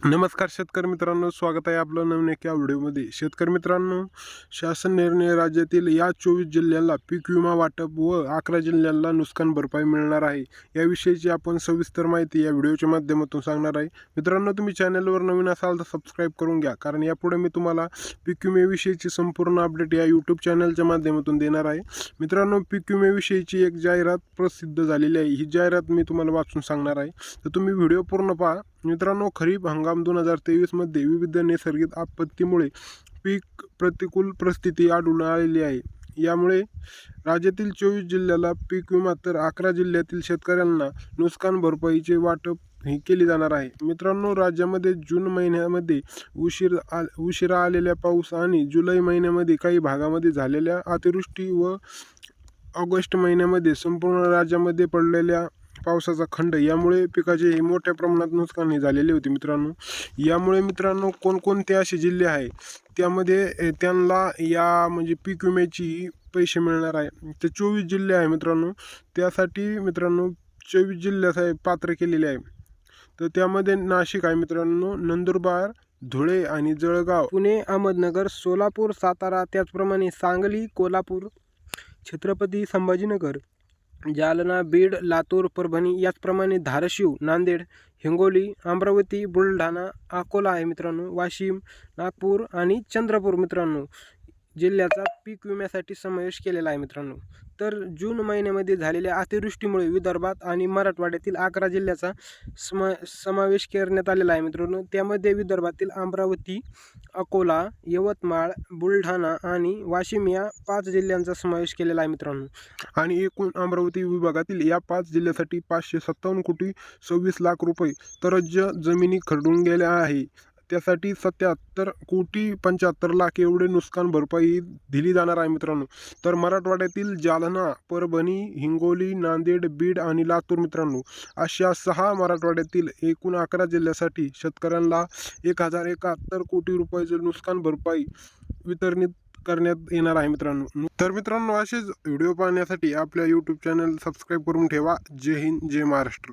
नमस्कार शेतकरी मित्रांनो, स्वागत आहे आपलं नवीन एका व्हिडिओमध्ये. शेतकरी मित्रांनो, शासन निर्णय राज्यातील या 24 जिल्ह्यांना पीक विमा वाटप व 11 जिल्ह्यांना नुकसान भरपाई मिळणार आहे. याविषयीची आपण सविस्तर माहिती या व्हिडिओच्या माध्यमातून सांगणार आहे. मित्रांनो, तुम्ही चॅनलवर नवीन असाल तर सबस्क्राईब करून घ्या, कारण यापुढे मी तुम्हाला पीक विम्याविषयीची संपूर्ण अपडेट या यूट्यूब चॅनलच्या माध्यमातून देणार आहे. मित्रांनो, पीक विम्याविषयीची एक जाहिरात प्रसिद्ध झालेली आहे. ही जाहिरात मी तुम्हाला वाचून सांगणार आहे, तर तुम्ही व्हिडिओ पूर्ण पहा. मित्रांनो, खरीप हंगाम 2023 मध्ये विविध नैसर्गिक आपत्तीमुळे पीक प्रतिकूल परिस्थिती आढळून आलेली आहे. यामुळे राज्यातील 24 जिल्ह्याला पीक विमा तर 11 जिल्ह्यातील शेतकऱ्यांना नुकसान भरपाईचे वाटप ही केली जाणार आहे. मित्रांनो, राज्यामध्ये जून महिन्यामध्ये उशिरा आलेल्या पाऊस आणि जुलै महिन्यामध्ये काही भागामध्ये झालेल्या अतिवृष्टी व ऑगस्ट महिन्यामध्ये संपूर्ण राज्यामध्ये पडलेल्या पावसाचा खंड यामुळे पिकाचे मोठ्या प्रमाणात नुकसान झालेले होते. यामुळे मित्रांनो, कोणकोणते असे जिल्हे आहे त्यामध्ये त्यांना या म्हणजे पीक विम्याची पैसे मिळणार आहे. ते 24 जिल्हे आहे मित्रांनो. त्यासाठी मित्रांनो 24 जिल्ह्यात पात्र केलेले आहे. तर त्यामध्ये नाशिक आहे मित्रांनो, नंदुरबार, धुळे आणि जळगाव, पुणे, अहमदनगर, सोलापूर, सातारा, त्याचप्रमाणे सांगली, कोल्हापूर, छत्रपती संभाजीनगर, जालना, बीड, लातूर, परभणी, याचप्रमाणे धाराशिव, नांदेड, हिंगोली, अमरावती, बुलढाणा, अकोला आहे मित्रांनो, वाशिम, नागपूर आणि चंद्रपूर मित्रांनो जिल्ह्याचा पीक विम्यासाठी समावेश केलेला आहे मित्रांनो. तर जून महिन्यामध्ये झालेल्या अतिवृष्टीमुळे विदर्भात आणि मराठवाड्यातील 11 जिल्ह्याचा समावेश करण्यात आलेला आहे मित्रांनो. त्यामध्ये विदर्भातील अमरावती, अकोला, यवतमाळ, बुलढाणा आणि वाशिम या 5 जिल्ह्यांचा समावेश केलेला आहे मित्रांनो. आणि एकूण अमरावती विभागातील या 5 जिल्ह्यासाठी 557 कोटी 26 लाख रुपये तरज्ज जमिनी खरडून गेल्या आहे. त्यासाठी 77 कोटी 75 लाख एवढे नुकसान भरपाई दिली जाणार आहे मित्रांनो. तर मराठवाड्यातील जालना, परभणी, हिंगोली, नांदेड, बीड आणि लातूर मित्रांनो अशा 6 मराठवाड्यातील एकूण 11 जिल्ह्यासाठी शेतकऱ्यांना 1071 कोटी रुपयाचे नुकसान भरपाई वितरित करण्यात येणार आहे मित्रांनो. तर मित्रांनो, असेच व्हिडिओ पाहण्यासाठी आपल्या यूट्यूब चॅनल सबस्क्राईब करून ठेवा. जय हिंद, जय महाराष्ट्र.